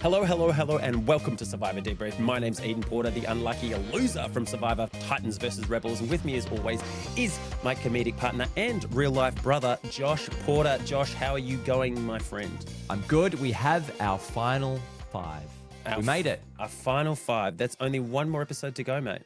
Hello, hello, hello, and welcome to Survivor Debrief. My name's Eden Porter, the unlucky loser from Survivor Titans vs Rebels. And with me, as always, is my comedic partner and real-life brother, Josh Porter. Josh, how are you going, my friend? I'm good. We have our final five. We made it. Our final five. That's only one more episode to go, mate.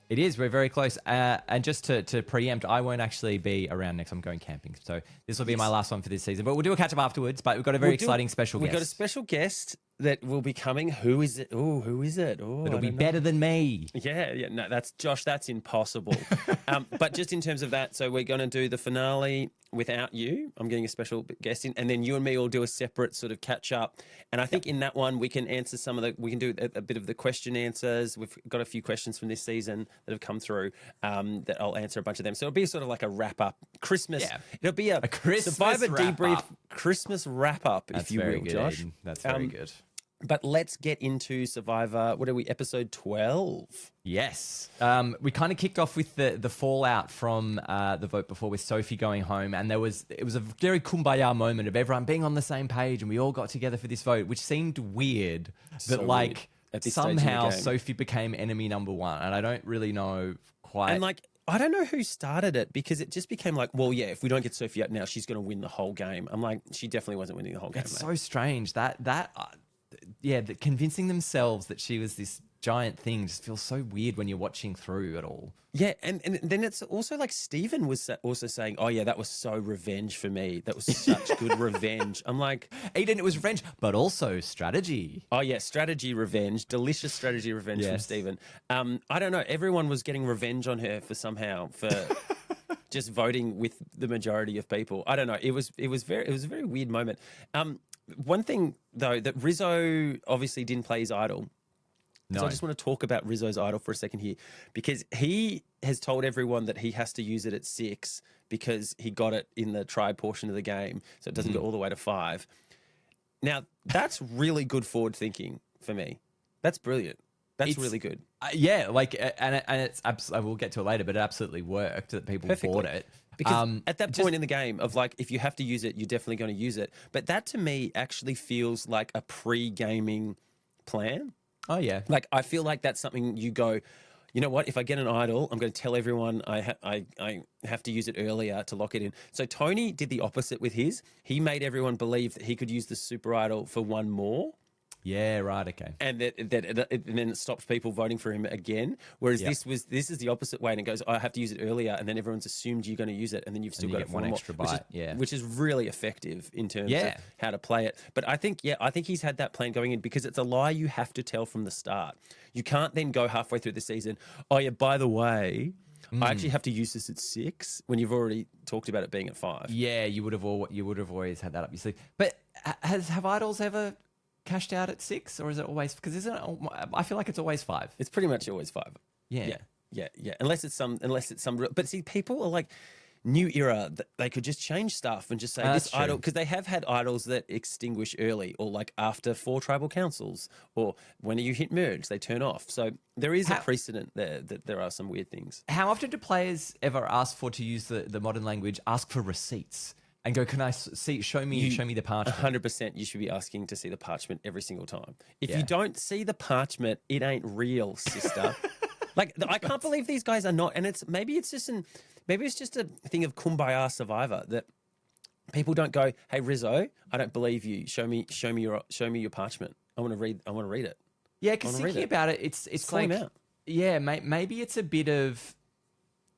It is. We're very close. And just to preempt, I won't actually be around next. I'm going camping. So this will be my last one for this season. But we'll do a catch-up afterwards. But we've got a very exciting special guest. We've got a special guest that will be coming. Who is it? Oh, who is it? Oh, it'll be better than me. Yeah. No, that's Josh. That's impossible. But just in terms of that, so we're going to do the finale without you. I'm getting a special guest in, and then you and me will do a separate sort of catch up. And I think in that one we can answer some of the. We can do a bit of the question answers. We've got a few questions from this season that have come through. That I'll answer a bunch of them. So it'll be sort of like a wrap up Christmas. Yeah. It'll be a Christmas Survivor Debrief Christmas wrap up, if you will, Josh. Eden. That's very good. But let's get into Survivor. What are we? Episode 12. Yes. We kind of kicked off with the fallout from the vote before with Sophie going home. And it was a very kumbaya moment of everyone being on the same page and we all got together for this vote, which seemed weird. So that like weird. At this somehow stage in the game. Sophie became enemy number one. And I don't really know quite. And like, I don't know who started it because it just became like, well, yeah, if we don't get Sophie out now, she's going to win the whole game. I'm like, she definitely wasn't winning the whole game. It's so strange that convincing themselves that she was this giant thing just feels so weird when you're watching through it all. Yeah, and then it's also like Stephen was also saying, oh yeah, that was so revenge for me. That was such good revenge. I'm like, Eden, it was revenge, but also strategy. Oh yeah, strategy revenge, delicious strategy revenge from Stephen. I don't know, everyone was getting revenge on her for just voting with the majority of people. I don't know. It was a very weird moment. One thing though, that Rizzo obviously didn't play his idol. No. So I just want to talk about Rizzo's idol for a second here, because he has told everyone that he has to use it at 6 because he got it in the try portion of the game, so it doesn't go all the way to 5. Now, that's really good forward thinking for me. That's brilliant. It's really good. Yeah, like, and it's I will get to it later, but it absolutely worked that people bought it. Because at that point in the game of like, if you have to use it, you're definitely going to use it. But that to me actually feels like a pre-gaming plan. Oh, yeah. Like, I feel like that's something you go, you know what, if I get an idol, I'm going to tell everyone I have to use it earlier to lock it in. So Tony did the opposite with his. He made everyone believe that he could use the super idol for one more. Yeah, right, okay. And and then it stops people voting for him again. Whereas this is the opposite way, and it goes, I have to use it earlier, and then everyone's assumed you're going to use it, and then you've still got it for one extra more, bite. which is really effective in terms of how to play it. But I think he's had that plan going in because it's a lie you have to tell from the start. You can't then go halfway through the season, oh yeah, by the way, I actually have to use this at 6 when you've already talked about it being at 5. Yeah, you would have always had that up your sleeve. But have idols ever cashed out at 6, or is it always, because I feel like it's always 5. It's pretty much always 5. Yeah. Unless it's some but see, people are like new era, they could just change stuff and just say this idol, because they have had idols that extinguish early, or like after 4 tribal councils, or when you hit merge they turn off. So there is a precedent there that there are some weird things. How often do players ever ask for, to use the modern language, ask for receipts? And go, can I show me the parchment? 100% you should be asking to see the parchment every single time. If you don't see the parchment, it ain't real, sister. Like, I can't believe these guys are not, and maybe it's just a thing of kumbaya Survivor, that people don't go, hey Rizzo, I don't believe you. Show me your parchment. I want to read it. Yeah, because thinking about it, it's like, maybe it's a bit of,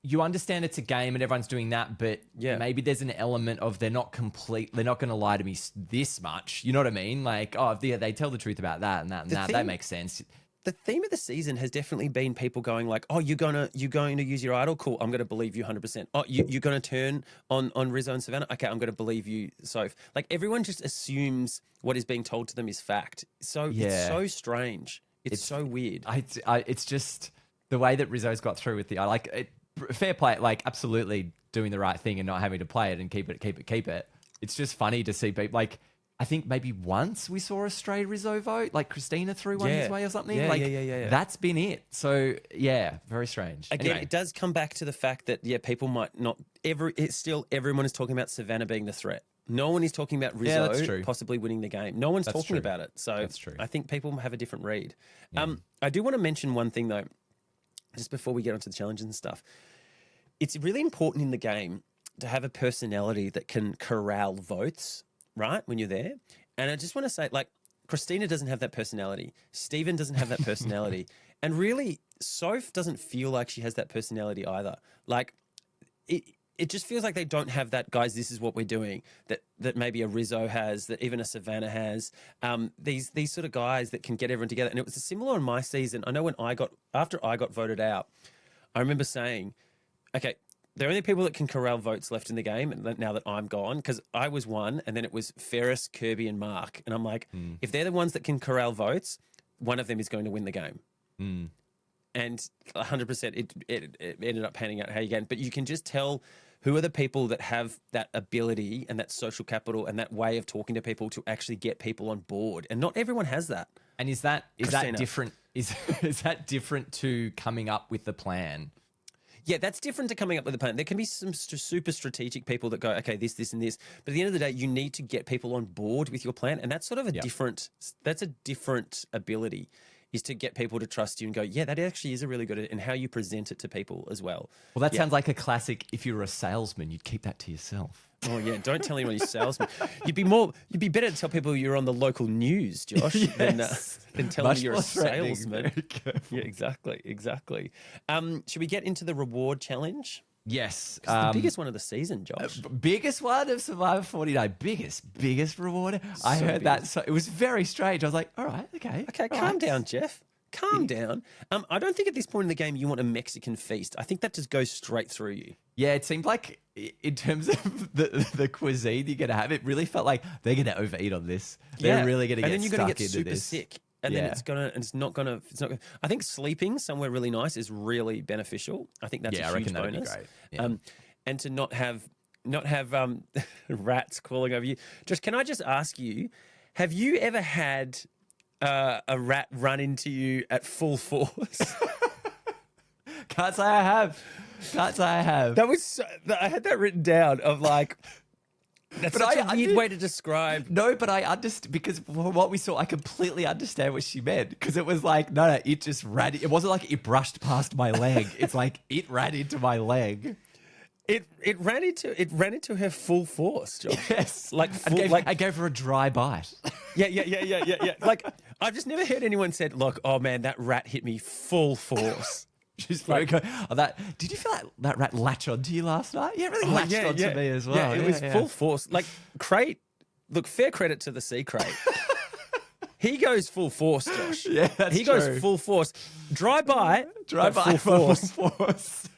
you understand it's a game and everyone's doing that, but maybe there's an element of they're not going to lie to me this much. You know what I mean? Like, oh, they tell the truth about that and that and that. That makes sense. The theme of the season has definitely been people going like, oh, you're going to use your idol? Cool, I'm going to believe you 100%. Oh, you're going to turn on Rizzo and Savannah? Okay, I'm going to believe you, Soph. Like, everyone just assumes what is being told to them is fact. So it's so strange. It's so weird. It's just the way that Rizzo's got through with fair play, like absolutely doing the right thing and not having to play it and keep it. It's just funny to see people, like, I think maybe once we saw a stray Rizzo vote, like Christina threw one his way or something. Yeah. That's been it. So yeah, very strange. Again, anyway. It does come back to the fact that people might not everyone is talking about Savannah being the threat. No one is talking about Yeah, that's Rizzo true. possibly winning the game. No one's That's talking true. about it. So That's true. I think people have a different read. I do want to mention one thing, though, just before we get onto the challenges and stuff. It's really important in the game to have a personality that can corral votes, right, when you're there. And I just want to say, like, Christina doesn't have that personality. Stephen doesn't have that personality. And really, Soph doesn't feel like she has that personality either. Like, it just feels like they don't have that, guys, this is what we're doing, that maybe a Rizzo has, that even a Savannah has. These sort of guys that can get everyone together. And it was similar in my season. I know when after I got voted out, I remember saying, okay, there are only people that can corral votes left in the game now that I'm gone, because I was one, and then it was Ferris, Kirby, and Mark. And I'm like, if they're the ones that can corral votes, one of them is going to win the game. And 100%, it ended up panning out how you get. But you can just tell who are the people that have that ability and that social capital and that way of talking to people to actually get people on board. And not everyone has that. And is that different? Is that different to coming up with the plan? Yeah, that's different to coming up with a plan. There can be some super strategic people that go, okay, this, and this. But at the end of the day, you need to get people on board with your plan. And that's sort of a different ability, is to get people to trust you and go, yeah, that actually is a really good, and how you present it to people as well. Well, that sounds like a classic. If you were a salesman, you'd keep that to yourself. Oh yeah, don't tell anyone you're salesman. You'd be better to tell people you're on the local news, Josh, than tell them you're a salesman. Yeah, exactly. Should we get into the reward challenge? Yes. It's the biggest one of the season, Josh. Biggest one of Survivor 49. Biggest reward. I heard that. So it was very strange. I was like, all right, okay. Okay, calm down, Jeff. Calm down. I don't think at this point in the game you want a Mexican feast. I think that just goes straight through you. Yeah, it seemed like in terms of the cuisine you're going to have, it really felt like they're going to overeat on this. They're really going to get stuck into this. And then you're going to get super sick. And then it's not gonna. I think sleeping somewhere really nice is really beneficial. I think that's a huge bonus. Great. Yeah. And to not have rats crawling over you. Just, can I just ask you, have you ever had a rat run into you at full force? Can't say I have. That was I had that written down of like. That's such a weird way to describe. No, but I understand, because from what we saw, I completely understand what she meant. Because it was like, no, it just ran. It wasn't like it brushed past my leg. It's like it ran into my leg. It ran into her full force, Josh. Yes, I gave her a dry bite. Yeah. Like, I've just never heard anyone said, "Look, oh man, that rat hit me full force." She's like, did you feel that rat latch onto you last night? Yeah, it really latched onto me as well. Yeah, it was full force. Like, Crate, look, fair credit to the Sea Crate. He goes full force, Josh. Yeah, that's He true. goes full force. Dry bite, full force.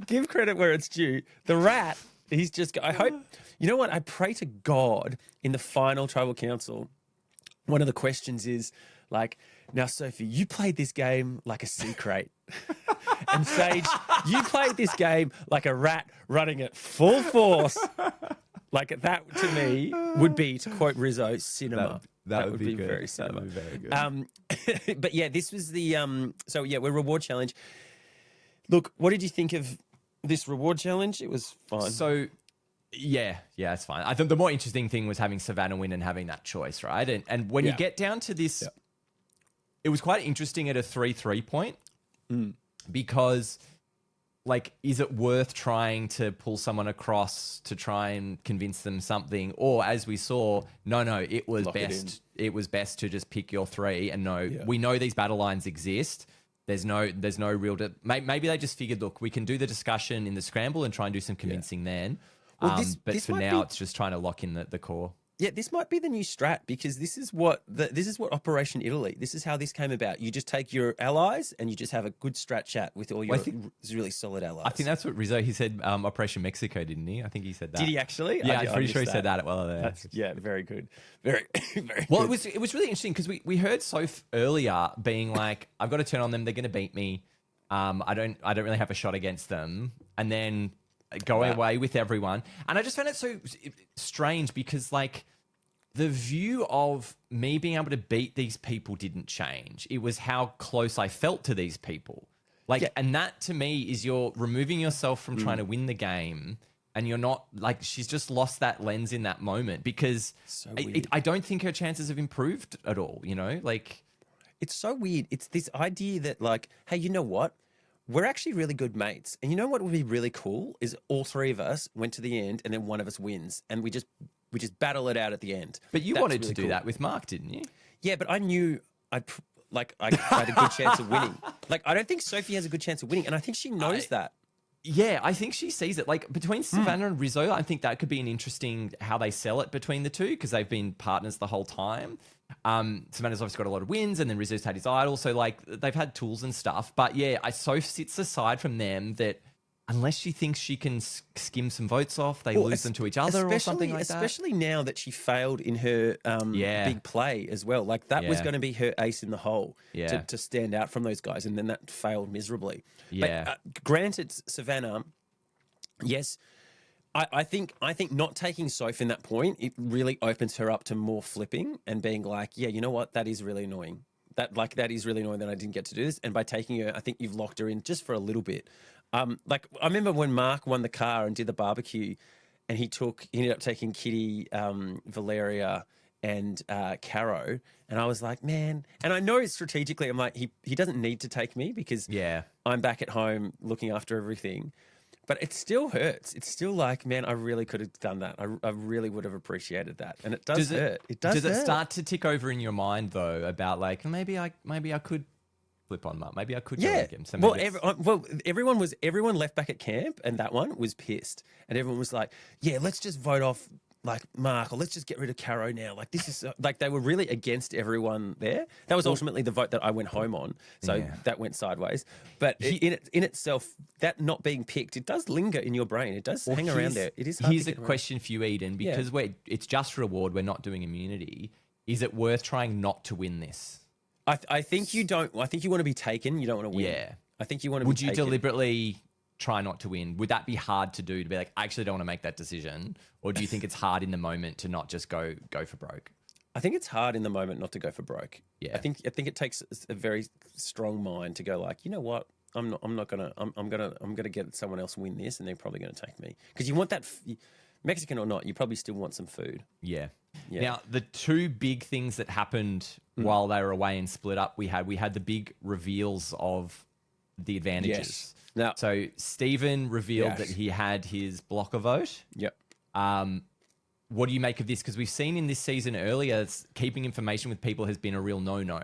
Give credit where it's due. The rat, he's just, I hope, you know what? I pray to God in the final tribal council, one of the questions is like, now, Sophie, you played this game like a Sea Crate. And Sage, you played this game like a rat running at full force. Like, that to me would be, to quote Rizzo, cinema. That would be good. Very cinema. That would be very good. But yeah, this was the we're reward challenge. Look, what did you think of this reward challenge? It was fine. So yeah, it's fine. I think the more interesting thing was having Savannah win and having that choice, right? And when you get down to this, it was quite interesting at a 3-3 point. Because, like, is it worth trying to pull someone across to try and convince them something? Or, as we saw, no, it was best to just pick your three and we know these battle lines exist. There's no real... Maybe they just figured, look, we can do the discussion in the scramble and try and do some convincing then. Well, but for now, it's just trying to lock in the core. Yeah, this might be the new strat, because this is what Operation Italy. This is how this came about. You just take your allies and you just have a good strat chat with all your really solid allies. I think that's what Rizzo, he said Operation Mexico, didn't he? I think he said that. Did he actually? Yeah, I'm pretty sure he said that. Well, very good. Very well, good. It was really interesting because we heard Soph earlier being like, I've got to turn on them. They're going to beat me. I don't really have a shot against them. And then go away with everyone. And I just found it so strange because, like, the view of me being able to beat these people didn't change. It was how close I felt to these people. Like, and that to me is you're removing yourself from trying to win the game and you're not like, she's just lost that lens in that moment because So weird. I don't think her chances have improved at all, you know, like. It's so weird. It's this idea that like, hey, you know what? We're actually really good mates. And you know what would be really cool is all three of us went to the end and then one of us wins and we just battle it out at the end. But you That's wanted really to do cool. that with Mark, didn't you? Yeah, but I knew I had a good chance of winning. Like, I don't think Sophie has a good chance of winning. And I think she knows that. Yeah, I think she sees it. Like between Savannah and Rizzo, I think that could be an interesting how they sell it between the two because they've been partners the whole time. Savannah's obviously got a lot of wins, and then Rizzo's had his idol, so like they've had tools and stuff. But yeah, Soph sits aside from them that unless she thinks she can skim some votes off, they lose them to each other or something like that. Especially now that she failed in her big play as well. Like that was going to be her ace in the hole to stand out from those guys, and then that failed miserably. Yeah. But, granted, Savannah, yes. I think not taking Soph in that point, it really opens her up to more flipping and being like, yeah, you know what, that is really annoying. That is really annoying that I didn't get to do this. And by taking her, I think you've locked her in just for a little bit. Like I remember when Mark won the car and did the barbecue, and he ended up taking Kitty, Valeria, and Caro, and I was like, man. And I know strategically, I'm like, he doesn't need to take me because I'm back at home looking after everything. But it still hurts. It's still like, man, I really could have done that. I really would have appreciated that. And it does hurt. It does hurt. It start to tick over in your mind though about like maybe I could flip on Mark. Maybe I could go again. So everyone left back at camp, and that one was pissed, and everyone was like, yeah, let's just vote off like Mark, or let's just get rid of Caro now. Like this is like they were really against everyone there. That was ultimately the vote that I went home on. So that went sideways. But in itself, that not being picked, it does linger in your brain. It does hang around there. It is hard Here's to a get around. question for you, Eden, because it's just reward. We're not doing immunity. Is it worth trying not to win this? I think you don't. I think you want to be taken. You don't want to win. Yeah. I think you want to Would be you taken. deliberately try not to win? Would that be hard to do, to be like, I actually don't want to make that decision? Or do you think it's hard in the moment to not just go for broke? I think it's hard in the moment not to go for broke. Yeah. I think it takes a very strong mind to go like, you know what? I'm gonna get someone else win this, and they're probably gonna take me, because you want that. Mexican or not, you probably still want some food. Yeah. Now, the two big things that happened while they were away and split up, we had the big reveals of the advantages. Yes. Now, So Stephen revealed that he had his blocker vote. Yep. What do you make of this? Because we've seen in this season earlier, keeping information with people has been a real no-no.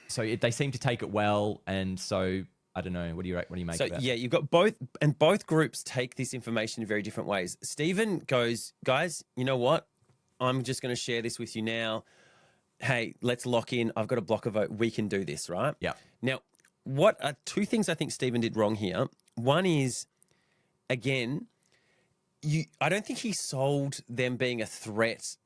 So they seem to take it well, and so I don't know. What do you make of that? Yeah, you've got both groups take this information in very different ways. Stephen goes, guys, you know what? I'm just going to share this with you now. Hey, let's lock in. I've got a blocker vote. We can do this, right? Yeah. Now, what are two things I think Stephen did wrong here? One is, again, I don't think he sold them being a threat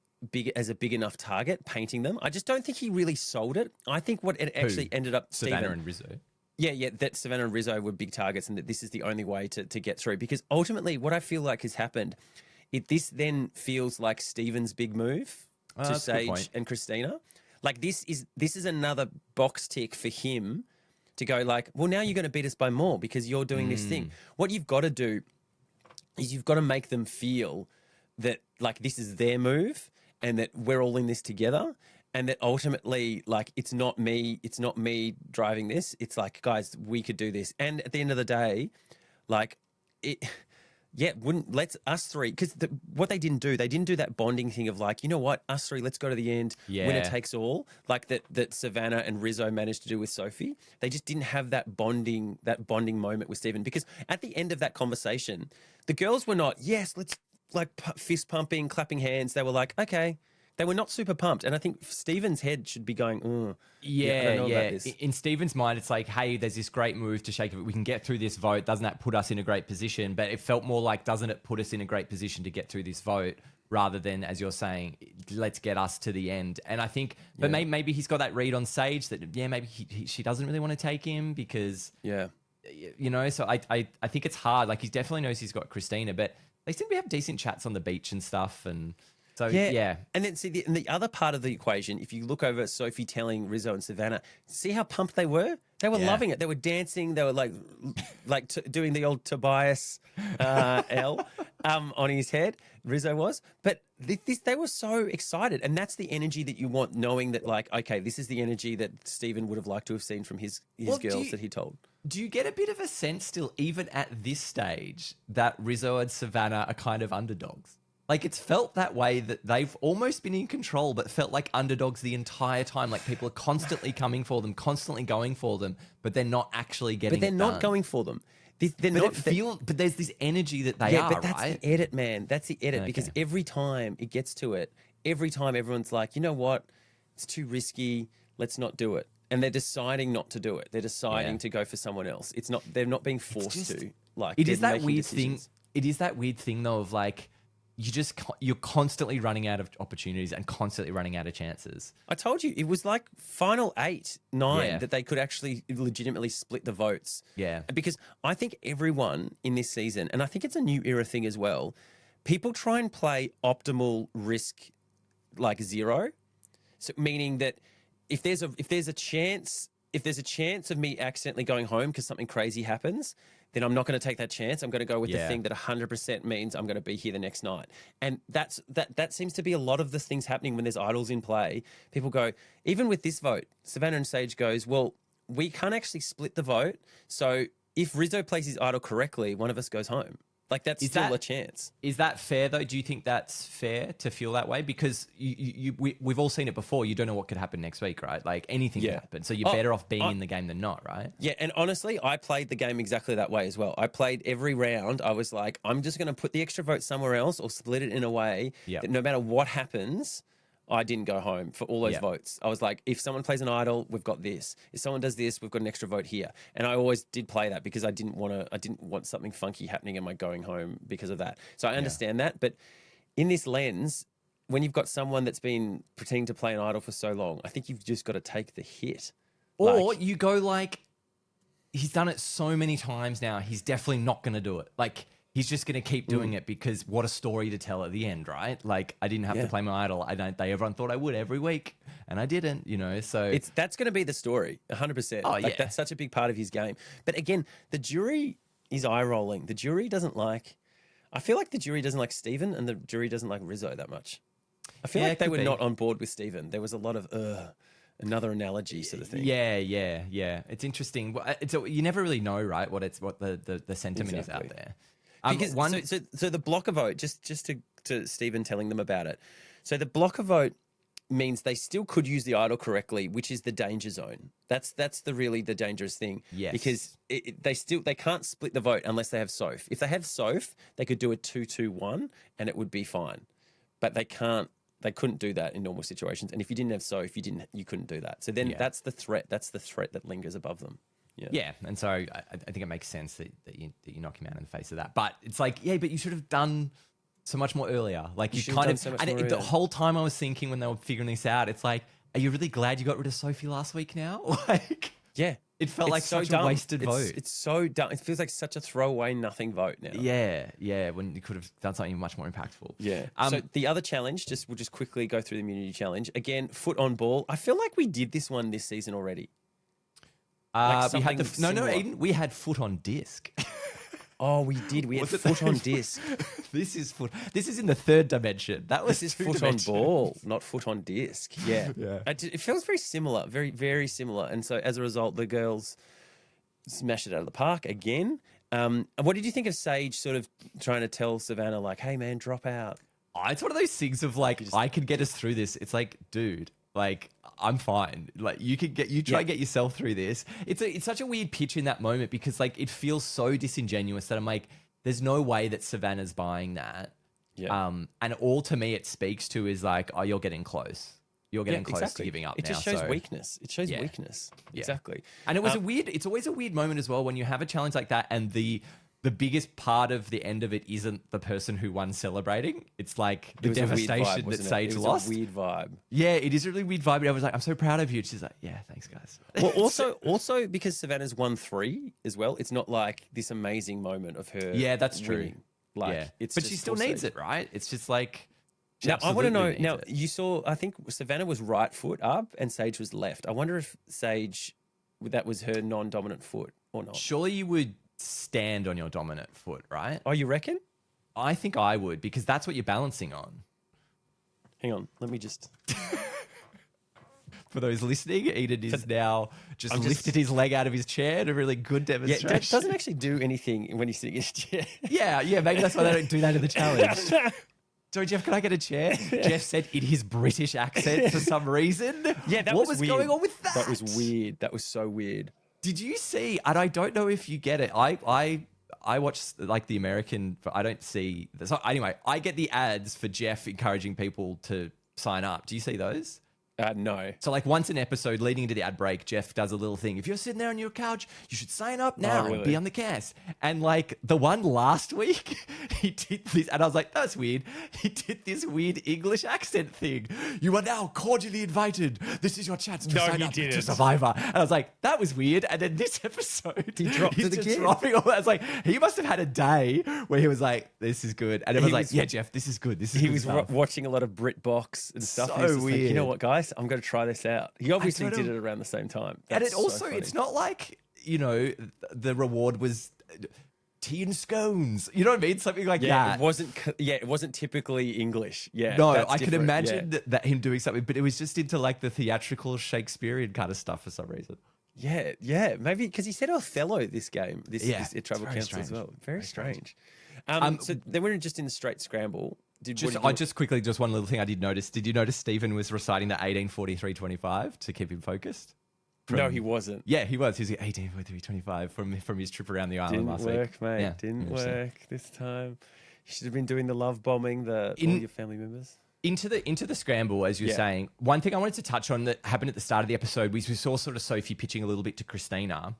as a big enough target, painting them. I just don't think he really sold it. I think what it actually ended up, Savannah Stephen, and Rizzo. Yeah, that Savannah and Rizzo were big targets, and that this is the only way to get through. Because ultimately, what I feel like has happened, this then feels like Stephen's big move to Sage and Christina. Like this is another box tick for him to go like, well, now you're going to beat us by more because you're doing this thing. What you've got to do is you've got to make them feel that like this is their move and that we're all in this together. And that ultimately, like, it's not me driving this. It's like, guys, we could do this. And at the end of the day, like, let's us three, because what they didn't do that bonding thing of like, you know what, us three, let's go to the end. Yeah. Winner takes all, like that Savannah and Rizzo managed to do with Sophie. They just didn't have that bonding moment with Stephen, because at the end of that conversation, the girls were not, yes, let's like fist pumping, clapping hands. They were like, okay. They were not super pumped. And I think Stephen's head should be going, I don't know about this. In Stephen's mind, it's like, hey, there's this great move to shake it. We can get through this vote. Doesn't that put us in a great position? But it felt more like, doesn't it put us in a great position to get through this vote, rather than, as you're saying, let's get us to the end. And I think, but maybe he's got that read on Sage that, maybe she doesn't really want to take him because, you know, so I think it's hard. Like, he definitely knows he's got Christina, but they seem to have decent chats on the beach and stuff. And So yeah. And then see the other part of the equation, if you look over Sophie telling Rizzo and Savannah, see how pumped they were? They were loving it. They were dancing. They were doing the old Tobias L on his head. Rizzo was. But they were so excited. And that's the energy that you want, knowing that, like, okay, this is the energy that Stephen would have liked to have seen from his girls that he told. Do you get a bit of a sense still, even at this stage, that Rizzo and Savannah are kind of underdogs? Like, it's felt that way, that they've almost been in control, but felt like underdogs the entire time. Like, people are constantly coming for them, constantly going for them, but they're not actually getting it done. But they're not going for them. But there's this energy that they are, but that's right? the edit, man. That's the edit. Because every time it gets to it, every time everyone's like, you know what? It's too risky. Let's not do it. And they're deciding not to do it. They're deciding to go for someone else. It's not. They're not being forced to. Like, it is that weird decisions. thing. It is that weird thing, though, of like, you're constantly running out of opportunities and constantly running out of chances. I told you, it was like final 8, 9 that they could actually legitimately split the votes. Yeah. Because I think everyone in this season, and I think it's a new era thing as well, people try and play optimal risk like 0. So meaning that if there's a chance of me accidentally going home because something crazy happens, then I'm not going to take that chance. I'm going to go with the thing that 100% means I'm going to be here the next night. And that seems to be a lot of the things happening when there's idols in play. People go, even with this vote, Savannah and Sage goes, well, we can't actually split the vote. So if Rizzo plays his idol correctly, one of us goes home. Like, that's still a chance. Is that fair, though? Do you think that's fair to feel that way? Because we've all seen it before. You don't know what could happen next week, right? Like, anything can happen. So you're better off being in the game than not, right? Yeah, and honestly, I played the game exactly that way as well. I played every round. I was like, I'm just going to put the extra vote somewhere else or split it in a way that no matter what happens, I didn't go home for all those votes. I was like, if someone plays an idol, we've got this. If someone does this, we've got an extra vote here. And I always did play that because I didn't want something funky happening in my going home because of that. So I understand that. But in this lens, when you've got someone that's been pretending to play an idol for so long, I think you've just got to take the hit. Or you go like, he's done it so many times now, he's definitely not going to do it. Like, he's just going to keep doing it because what a story to tell at the end, right? Like, I didn't have to play my idol. Everyone thought I would every week, and I didn't, So that's going to be the story, 100%. Oh, yeah. That's such a big part of his game. But again, the jury is eye rolling. The jury doesn't like. I feel like the jury doesn't like Stephen, and the jury doesn't like Rizzo that much. I feel like they were not on board with Stephen. There was a lot of another analogy sort of thing. Yeah. It's interesting. You never really know, right? What the sentiment is out there. Because so the blocker vote, just to Stephen telling them about it. So the blocker vote means they still could use the idol correctly, which is the danger zone. That's the dangerous thing. Yes. Because they can't split the vote unless they have Soph. If they have Soph, they could do a 2-2-1 and it would be fine. But they couldn't do that in normal situations. And if you didn't have Soph, you couldn't do that. So then that's the threat. That's the threat that lingers above them. Yeah, and so I think it makes sense that you knock him out in the face of that. But it's like, but you should have done so much more earlier. Like, you kind of, so the whole time I was thinking when they were figuring this out, it's like, are you really glad you got rid of Sophie last week now? Like, it felt like such a wasted vote. It's so dumb. It feels like such a throwaway nothing vote now. Yeah, when you could have done something much more impactful. Yeah. So the other challenge, we'll just quickly go through the immunity challenge. Again, foot on ball. I feel like we did this one this season already. We had Eden, we had foot on disc. Oh, we did. We had foot on disc. This is foot. This is in the third dimension. This is foot on ball, not foot on disc. Yeah. It feels very similar, very, very similar. And so as a result, the girls smashed it out of the park again. What did you think of Sage sort of trying to tell Savannah, like, hey, man, drop out? Oh, it's one of those things of like, I could get us through this. It's like, dude, like, I'm fine. Like, you try and get yourself through this. It's such a weird pitch in that moment because like it feels so disingenuous that I'm like, there's no way that Savannah's buying that. Yeah. And all to me it speaks to is like, oh, you're getting close. You're getting close to giving up. It just shows weakness. It shows weakness. Yeah. Exactly. And it was it's always a weird moment as well when you have a challenge like that and the biggest part of the end of it isn't the person who won celebrating. It's like the devastation that Sage lost. It was a weird vibe. Yeah, it is a really weird vibe. And I was like, I'm so proud of you. She's like, yeah, thanks, guys. Well, also because Savannah's won 3 as well, it's not like this amazing moment of her. Yeah, that's true. Winning. Like, but she still needs it, right? It's just like, She Now, I want to absolutely know. needs Now, it. you saw, I think Savannah was right foot up and Sage was left. I wonder if Sage, that was her non-dominant foot or not. Surely you would stand on your dominant foot, right? Oh, you reckon? I think I would, because that's what you're balancing on. Hang on. Let me just. For those listening, Eden is now just lifted his leg out of his chair in a really good Yeah, demonstration. that doesn't actually do anything when he's sitting in his chair. Yeah, maybe that's why they don't do that in the challenge. Sorry, Jeff, can I get a chair? Jeff said in his British accent for some reason. Yeah, that what was was going on with that? That was weird. That was so weird. Did you see? And I don't know if you get it. I watch like the American, but I don't see. So anyway, I get the ads for Jeff encouraging people to sign up. Do you see those? No. So like once an episode leading into the ad break, Jeff does a little thing. If you're sitting there on your couch, you should sign up now and be on the cast. And like the one last week, he did this, and I was like, that's weird. He did this weird English accent thing. You are now cordially invited. This is your chance to sign up to Survivor. And I was like, that was weird. And then this episode, he dropped he's it just again. dropping all that. I was like, he must have had a day where he was like, this is good. And everyone's like, yeah, Jeff, this is good. This is He good was stuff. watching a lot of BritBox and stuff. So He was just like, you know weird. what, guys? I'm going to try this out. He obviously don't did know. it around the same time. And That's it also, so funny. it's not like, you know, the reward was tea and scones. You know what I mean? Something like that. It wasn't typically English. Yeah. No, that's I could different. imagine that him doing something, but it was just into like the theatrical Shakespearean kind of stuff for some reason. Yeah. Maybe because he said Othello this game, this Trouble very Council as strange. well. Very strange. So then we're just in the straight scramble. Just quickly, just one little thing I did notice. Did you notice Stephen was reciting the 1843-25 to keep him focused? No, he wasn't. Yeah, he was. He was 1843-25 from his trip around the island last week. Didn't work, mate. Yeah, Didn't interesting. work this time. You should have been doing the love bombing all your family members. Into the scramble, as you're saying, one thing I wanted to touch on that happened at the start of the episode was we saw sort of Sophie pitching a little bit to Christina.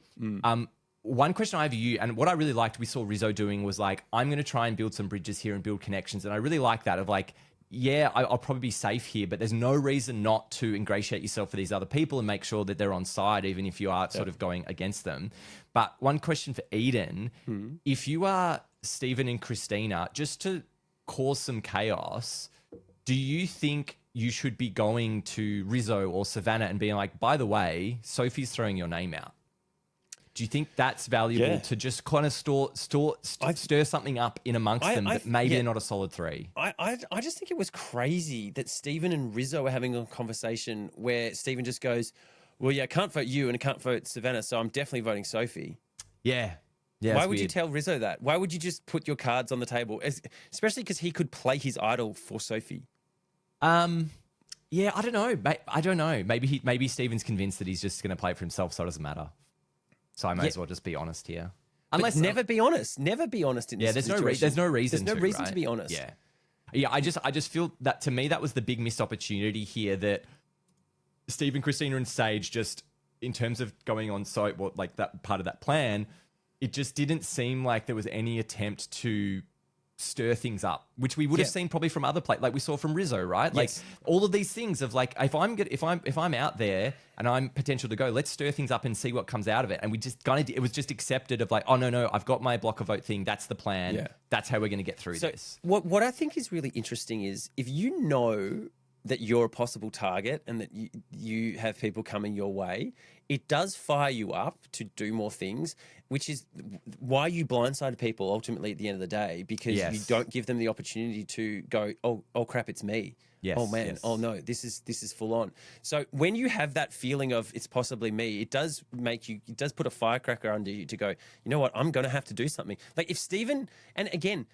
One question I have for you, and what I really liked we saw Rizzo doing was like, I'm going to try and build some bridges here and build connections. And I really like that of like, yeah, I'll probably be safe here, but there's no reason not to ingratiate yourself for these other people and make sure that they're on side, even if you are sort of going against them. But one question for Eden, if you are Stephen and Christina, just to cause some chaos, do you think you should be going to Rizzo or Savannah and being like, by the way, Sophie's throwing your name out? Do you think that's valuable to just kind of stir something up in amongst them that maybe they're not a solid three? I just think it was crazy that Stephen and Rizzo were having a conversation where Stephen just goes, well, yeah, I can't vote you and I can't vote Savannah, so I'm definitely voting Sophie. Yeah. Why would you tell Rizzo that? Why would you just put your cards on the table? Especially because he could play his idol for Sophie. Yeah, I don't know. I don't know. Maybe Stephen's convinced that he's just going to play it for himself, so it doesn't matter. So I may as well just be honest here. Unless never be honest. Never be honest in this situation. There's no reason. There's no reason right? to be honest. Yeah. I just feel that to me that was the big missed opportunity here. That Stephen, Christina, and Sage just in terms of going on like that part of that plan, it just didn't seem like there was any attempt to stir things up, which we would have seen probably from other like we saw from Rizzo, right? Like all of these things of like if I'm out there and I'm potential to go, let's stir things up and see what comes out of it. And we just kind of it was just accepted of like, oh no, I've got my block of vote thing. That's the plan. Yeah. That's how we're going to get through this. What I think is really interesting is if you know that you're a possible target and that you have people coming your way, it does fire you up to do more things, which is why you blindside people ultimately at the end of the day, because you don't give them the opportunity to go, oh crap, it's me. Yes, oh man, yes. oh no, this is full on. So when you have that feeling of it's possibly me, it does put a firecracker under you to go, you know what, I'm going to have to do something. Like if Stephen, and again,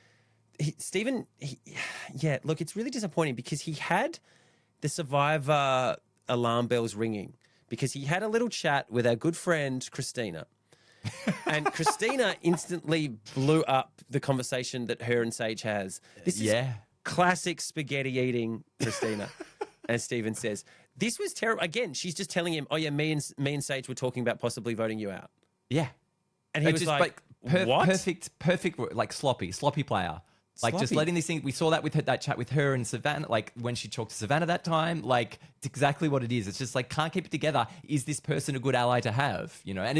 look, it's really disappointing because he had the Survivor alarm bells ringing because he had a little chat with our good friend Christina. And Christina instantly blew up the conversation that her and Sage has. This is classic spaghetti eating Christina. And Stephen says, this was terrible. Again, she's just telling him, oh yeah, me and Sage were talking about possibly voting you out. Yeah. And he was just like what? Perfect, like sloppy player. Like just letting these things, we saw that with that chat with her and Savannah, like when she talked to Savannah that time, like it's exactly what it is. It's just like, can't keep it together. Is this person a good ally to have? You know, and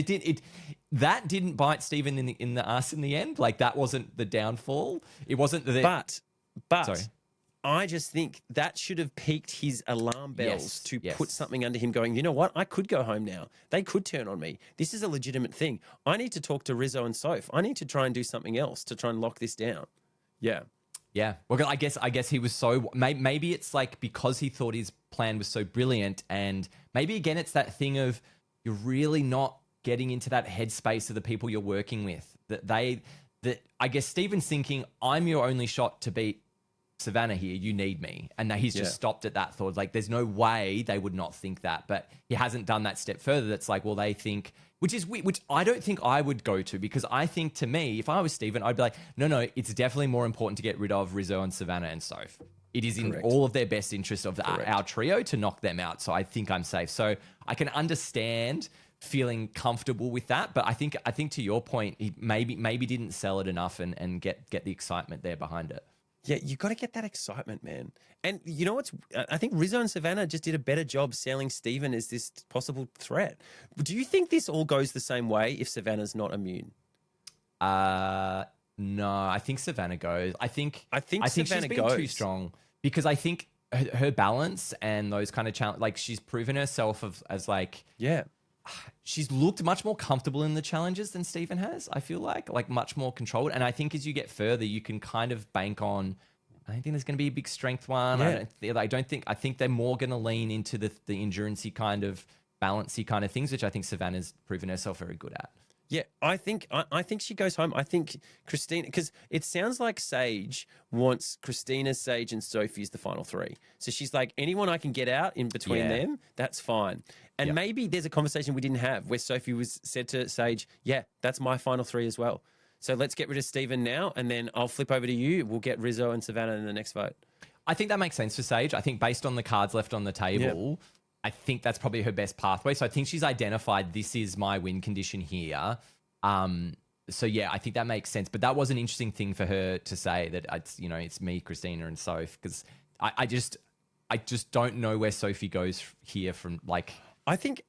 that didn't bite Stephen in the ass in the end. Like that wasn't the downfall. It wasn't the, but sorry. I just think that should have piqued his alarm bells to put yes. something under him going, you know what? I could go home now. They could turn on me. This is a legitimate thing. I need to talk to Rizzo and Soph. I need to try and do something else to try and lock this down. Yeah. Yeah. Well, I guess he was so, maybe it's like because he thought his plan was so brilliant, and maybe again, it's that thing of you're really not getting into that headspace of the people you're working with, that I guess Stephen's thinking, I'm your only shot to beat Savannah here, you need me. And he's just stopped at that thought. Like, there's no way they would not think that. But he hasn't done that step further. That's like, well, they think, which I don't think I would go to, because I think, to me, if I was Stephen, I'd be like, no, it's definitely more important to get rid of Rizzo and Savannah and Soph. It is in all of their best interest of our trio to knock them out. So I think I'm safe. So I can understand feeling comfortable with that. But I think to your point, he maybe didn't sell it enough and get the excitement there behind it. Yeah, you got to get that excitement, man. And you know what's? I think Rizzo and Savannah just did a better job selling Stephen as this possible threat. Do you think this all goes the same way if Savannah's not immune? No, I think Savannah goes. I think Savannah she's been goes too strong, because I think her balance and those kind of challenge, like, she's proven herself as like, she's looked much more comfortable in the challenges than Stephen has, I feel like much more controlled. And I think as you get further, you can kind of bank on, I don't think there's going to be a big strength one. Yeah. I think they're more going to lean into the endurance-y kind of balancey kind of things, which I think Savannah's proven herself very good at. Yeah, I think she goes home. I think Christina, because it sounds like Sage wants Christina, Sage, and Sophie as the final three. So she's like, anyone I can get out in between them, that's fine. And maybe there's a conversation we didn't have where Sophie said to Sage, yeah, that's my final three as well. So let's get rid of Stephen now, and then I'll flip over to you. We'll get Rizzo and Savannah in the next vote. I think that makes sense for Sage. I think based on the cards left on the table, I think that's probably her best pathway. So I think she's identified, this is my win condition here. So yeah, I think that makes sense. But that was an interesting thing for her to say, that it's me, Christina, and Soph, because I just don't know where Sophie goes here from, like. I think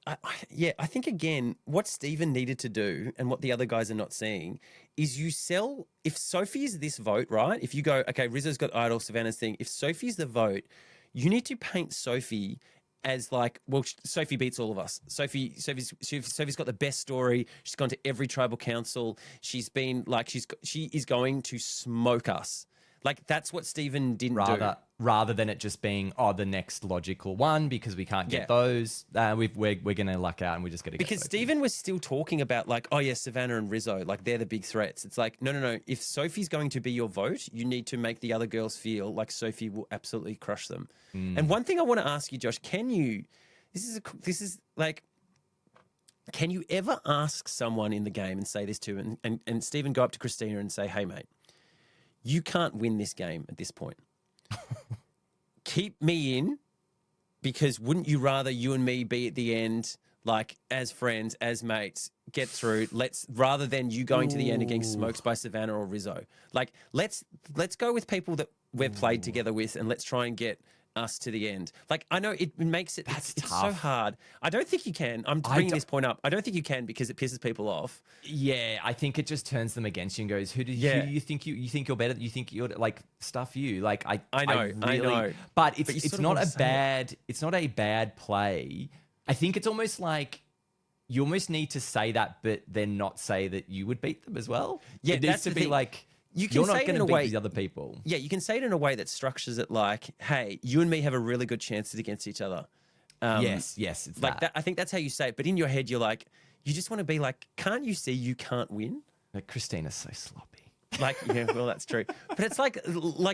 again, what Stephen needed to do and what the other guys are not seeing is if Sophie is this vote, right? If you go, okay, Rizzo's got idol, Savannah's thing. If Sophie's the vote, you need to paint Sophie as like, well, Sophie beats all of us. Sophie's got the best story. She's gone to every tribal council. She's been like, she is going to smoke us. Like, that's what Stephen didn't do. Rather than it just being, the next logical one, because we can't get those. We're going to luck out, and we just got to get. Because Stephen was still talking about, like, oh yeah, Savannah and Rizzo, like, they're the big threats. It's like, no. If Sophie's going to be your vote, you need to make the other girls feel like Sophie will absolutely crush them. And one thing I want to ask you, Josh, can you ever ask someone in the game and say this to, and Stephen go up to Christina and say, hey mate, you can't win this game at this point. Keep me in, because wouldn't you rather you and me be at the end, like, as friends, as mates, get through? Rather than you going to the end and getting smoked by Savannah or Rizzo. Like, let's go with people that we've played together with, and let's try and get us to the end. Like, I know it makes it, it's so hard. I don't think you can. I'm bringing this point up. I don't think you can, because it pisses people off. Yeah, I think it just turns them against you and goes, who do you think you think you're better? You think you're like, stuff you. Like, I know. But it's not a bad play. I think it's almost like you almost need to say that, but then not say that you would beat them as well. Yeah, it needs to be like, you're not going to beat these other people. Yeah, you can say it in a way that structures it like, hey, you and me have a really good chance against each other. Yes, it's like that. I think that's how you say it. But in your head, you're like, you just want to be like, can't you see you can't win? Like, Christina's so sloppy. Like, yeah, well, that's true. But it's like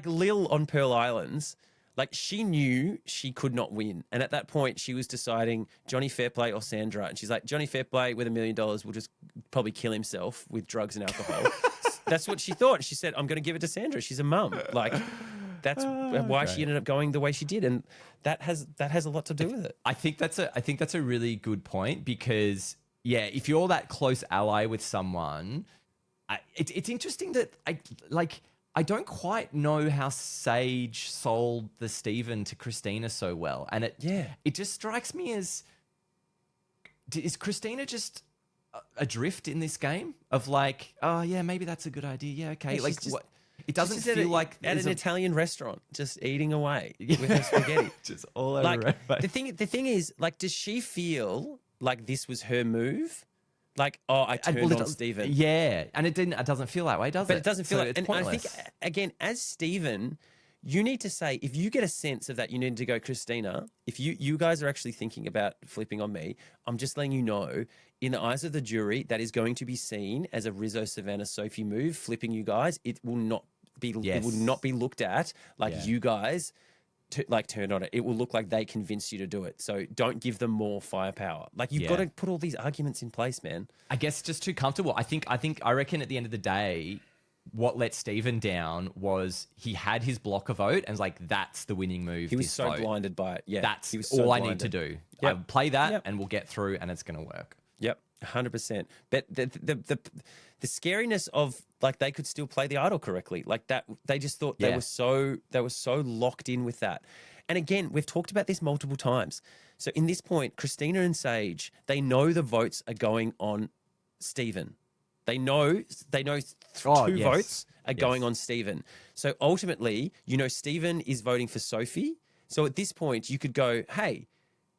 Lil on Pearl Islands. Like, she knew she could not win. And at that point, she was deciding Johnny Fairplay or Sandra. And she's like, Johnny Fairplay with $1 million will just probably kill himself with drugs and alcohol. That's what she thought. She said, I'm going to give it to Sandra. She's a mum. Like, that's why she ended up going the way she did. And that has a lot to do with it. I think that's a really good point, because, yeah, if you're that close ally with someone, it's interesting that I don't quite know how Sage sold the Stephen to Christina so well. And it just strikes me as, is Christina just adrift in this game of like, oh yeah, maybe that's a good idea. Yeah, okay. Yeah, like, what? It doesn't feel like at an Italian restaurant, just eating away with her spaghetti, just all over like, her face. The thing is, like, does she feel like this was her move? Like, oh, I turned on Stephen. Yeah, and it doesn't feel that way, does it? But it doesn't feel like. It's pointless. I think again, as Stephen, you need to say, if you get a sense of that, you need to go, Christina, if you guys are actually thinking about flipping on me, I'm just letting you know, in the eyes of the jury, that is going to be seen as a Rizzo, Savannah, Sophie move, flipping you guys. It will not be. It will not be looked at like you guys turned on it. It will look like they convinced you to do it. So don't give them more firepower. Like, you've got to put all these arguments in place, man. I guess just too comfortable. I reckon at the end of the day, what let Stephen down was he had his blocker vote and was like, that's the winning move. He was so blinded by it. Yeah. That's all I need to do. Yep. I play that and we'll get through and it's going to work. Yep. 100%. But the scariness of, like, they could still play the idol correctly. Like that, they just thought they were so locked in with that. And again, we've talked about this multiple times. So in this point, Christina and Sage, they know the votes are going on Stephen. They know two votes are going on Stephen. So ultimately, Stephen is voting for Sophie. So at this point, you could go, hey,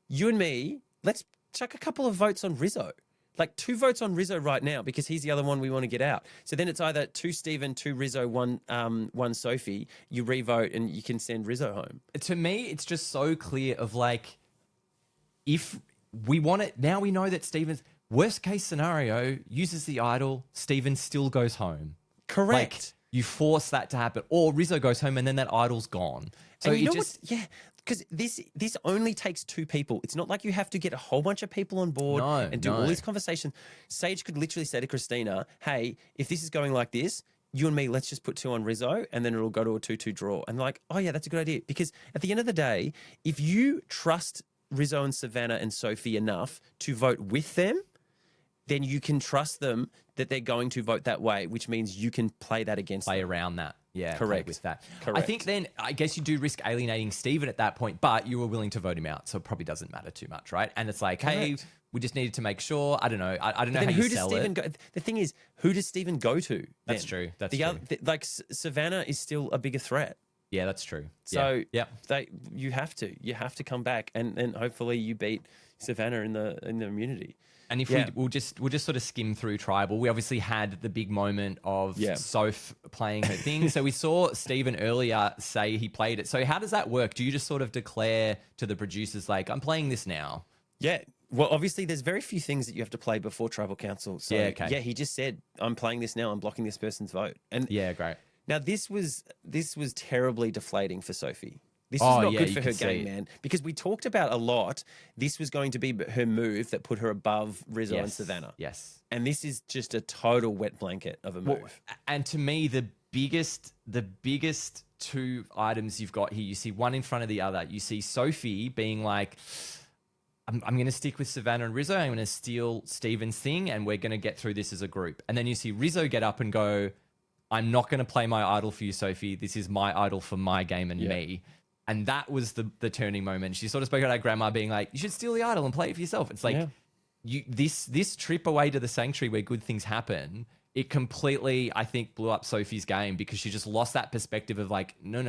you and me, let's chuck a couple of votes on Rizzo. Like 2 votes on Rizzo right now, because he's the other one we want to get out. So then it's either 2 Stephen, 2 Rizzo, 1 Sophie. You re-vote and you can send Rizzo home. To me, it's just so clear of, like, if we want it, now we know that Stephen's worst case scenario uses the idol, Stephen still goes home. Correct. Like, you force that to happen. Or Rizzo goes home and then that idol's gone. So and you know what? Yeah. Because this only takes 2 people. It's not like you have to get a whole bunch of people on board and do all these conversations. Sage could literally say to Christina, hey, if this is going like this, you and me, let's just put 2 on Rizzo and then it'll go to a 2-2 draw. And like, oh yeah, that's a good idea. Because at the end of the day, if you trust Rizzo and Savannah and Sophie enough to vote with them, then you can trust them that they're going to vote that way, which means you can play that against them. Around that. Yeah, correct. With that. Correct. I think then, I guess you do risk alienating Stephen at that point, but you were willing to vote him out, so it probably doesn't matter too much, right? And it's like, hey, we just needed to make sure. I don't know. I don't know how you sell it. Go, the thing is, who does Stephen go to? Then? That's true. That's true. Like Savannah is still a bigger threat. Yeah, that's true. So you have to come back and hopefully you beat Savannah in the immunity. And if we'll just sort of skim through Tribal. We obviously had the big moment of Soph playing her thing. So we saw Stephen earlier say he played it. So how does that work? Do you just sort of declare to the producers, like, I'm playing this now? Yeah. Well, obviously, there's very few things that you have to play before Tribal Council. So he just said, I'm playing this now. I'm blocking this person's vote. And great. Now this was terribly deflating for Sophie. This is not good for her game, man. Because we talked about a lot, this was going to be her move that put her above Rizzo and Savannah. Yes. And this is just a total wet blanket of a move. Well, and to me, the biggest 2 items you've got here, you see one in front of the other. You see Sophie being like, I'm going to stick with Savannah and Rizzo. I'm going to steal Stephen's thing and we're going to get through this as a group. And then you see Rizzo get up and go, I'm not going to play my idol for you, Sophie. This is my idol for my game and me. And that was the turning moment. She sort of spoke about her grandma being like, you should steal the idol and play it for yourself. It's like, this trip away to the sanctuary where good things happen, it completely, I think, blew up Sophie's game because she just lost that perspective of like, no,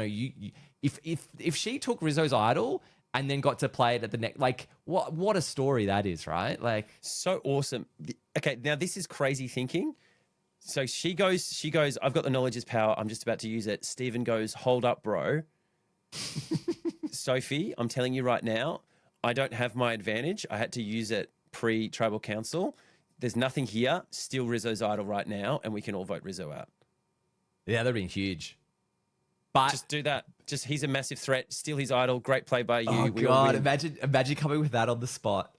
if she took Rizzo's idol and then got to play it at the next, like, what a story that is, right? Like, so awesome. Okay, now this is crazy thinking. So she goes, I've got the knowledge is power. I'm just about to use it. Stephen goes, hold up, bro. Sophie, I'm telling you right now, I don't have my advantage. I had to use it pre-Tribal Council. There's nothing here. Steal Rizzo's idol right now, and we can all vote Rizzo out. Yeah, that'd been huge. But just do that. Just he's a massive threat. Steal his idol. Great play by you. Oh God! Imagine coming with that on the spot.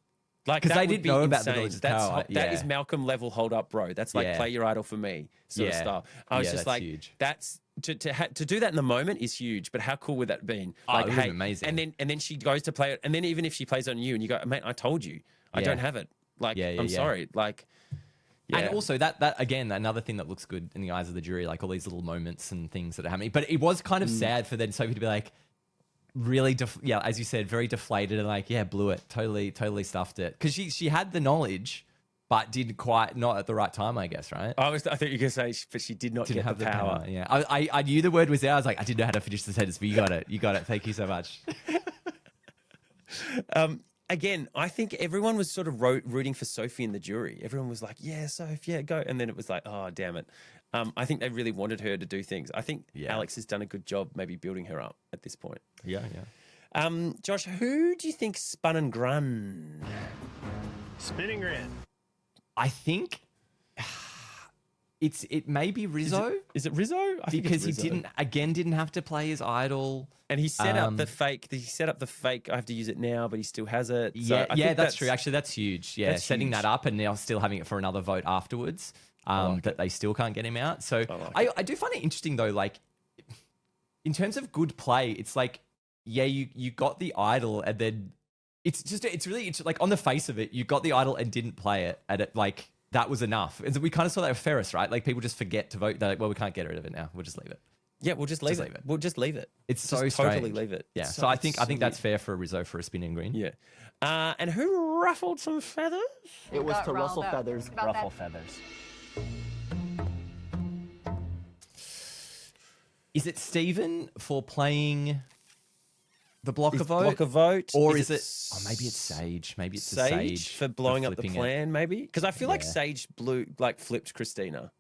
Like, because they didn't know about the knowledge of power. That is Malcolm level hold up, bro. That's like play your idol for me sort of style. I was just like, huge. That's to do that in the moment is huge. But how cool would that been? Like, hey, amazing. And then she goes to play it, and then even if she plays on you, and you go, mate, I told you, I don't have it. Like, I'm sorry. Like, and also that again, another thing that looks good in the eyes of the jury, like all these little moments and things that are happening. But it was kind of sad for then Sophie to be like, really, as you said, very deflated and like, blew it, totally stuffed it. Because she had the knowledge, but did quite not at the right time, I guess, right? I thought you were going to say, but she did not Didn't get have the power. Yeah, I knew the word was there. I was like, I didn't know how to finish the sentence, but you got it. You got it. Thank you so much. Again, I think everyone was sort of rooting for Sophie in the jury. Everyone was like, yeah, Sophie, yeah, go. And then it was like, oh, damn it. I think they really wanted her to do things. I think Alex has done a good job maybe building her up at this point. Yeah. Josh, who do you think spun and grun? Spinning Gran. I think it may be Rizzo. Is it Rizzo? I think Because it's he Rizzo. didn't have to play his idol. And he set up the fake. He set up the fake. I have to use it now, but he still has it. So Yeah, I think that's true. Actually, that's huge. Yeah, that's setting huge. that up and now still having it for another vote afterwards. That they still can't get him out. So I do find it interesting though. Like in terms of good play, it's like you got the idol and then it's really like on the face of it, you got the idol and didn't play it, and it like that was enough. And so we kind of saw that with Ferris, right? Like people just forget to vote. They're like, well, we can't get rid of it now. We'll just leave it. Yeah, we'll just leave it. We'll just leave it. It's Just so totally strange. leave it. Yeah. It's So I think weird. that's fair for a Rizzo for a spinning green. Yeah. And who ruffled some feathers? It was got to rustle riled up. feathers, About ruffle that. feathers. Is it Stephen for playing the blocker vote? Block a vote, Or is it? Oh, maybe it's Sage. Maybe it's Sage, Sage for blowing up the flipping it. plan? Maybe because I feel like Yeah. Sage flipped Christina.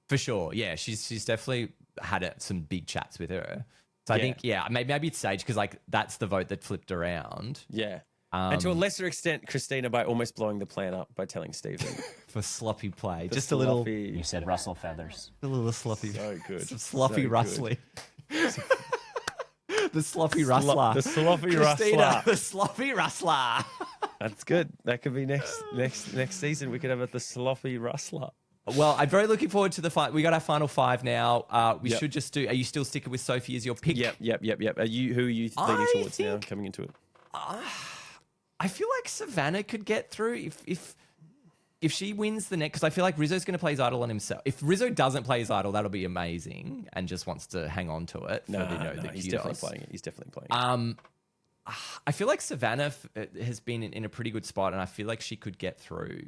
For sure. Yeah, she's definitely had some big chats with her. So I Yeah. think maybe it's Sage because like that's the vote that flipped around Yeah. And to a lesser extent, Christina by almost blowing the plan up by telling Stephen. for sloppy play. The Just a little You said rustle feathers. sloppy. So good. Some sloppy So good. rustling. The sloppy rustler. The sloppy Christina, rustler. the sloppy rustler. That's good. That could be next season. We could have the sloppy rustler. Well, I'm very looking forward to the fight. We got our final five now. We Yep. should just do. Are you still sticking with Sophie as your pick? Yep. Who are you leaning I towards now think- coming into it? I feel like Savannah could get through if she wins the next. Because I feel like Rizzo's going to play his idol on himself. If Rizzo doesn't play his idol, that'll be amazing, and just wants to hang on to it. For No, the he's kudos. definitely playing it. He's definitely playing it. I feel like Savannah has been in a pretty good spot, and I feel like she could get through.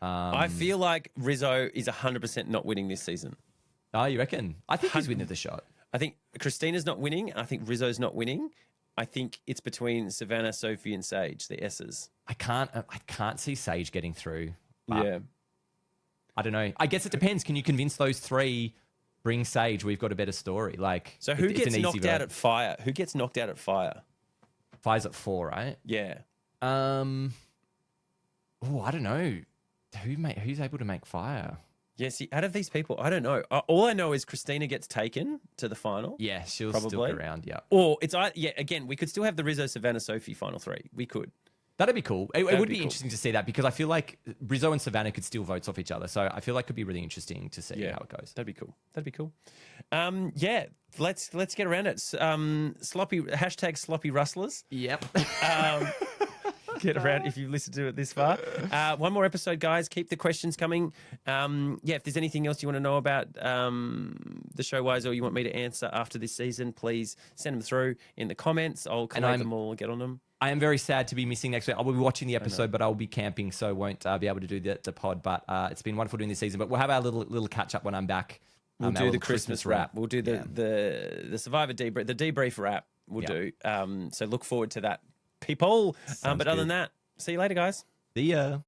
I feel like Rizzo is 100% not winning this season. Oh, you reckon? I think he's winning the shot. I think Christina's not winning. I think Rizzo's not winning. I think it's between Savannah, Sophie, and Sage, the S's. I can't see Sage getting through. But Yeah. I don't know. I guess it depends. Can you convince those three? Bring Sage. We've got a better story. Like, So who it's gets an easy knocked vote. out at fire? Who gets knocked out at fire? Fire's at 4, right? Yeah. Oh, I don't know. Who's able to make fire? Yeah, see, out of these people, I don't know. All I know is Christina gets taken to the final. Yeah, she'll Probably. still be around. Yeah, Or again, we could still have the Rizzo, Savannah, Sophie final three. We could. that'd be cool. It That'd would be be cool. interesting to see that because I feel like Rizzo and Savannah could steal votes off each other. So I feel like it could be really interesting to see how it goes. That'd be cool. Yeah, let's get around it. Sloppy rustlers. Yep. Get around if you've listened to it this far. One more episode, guys. Keep the questions coming. If there's anything else you want to know about the show wise or you want me to answer after this season, please send them through in the comments. I'll collate them all and get on them. I am very sad to be missing next week. I will be watching the episode, but I'll be camping, so won't be able to do the pod. But it's been wonderful doing this season. But we'll have our little catch up when I'm back. We'll our do the little Christmas wrap. We'll do the Survivor debrief, the debrief wrap. We'll do. So look forward to that, people. But other than that, see you later, guys. See ya.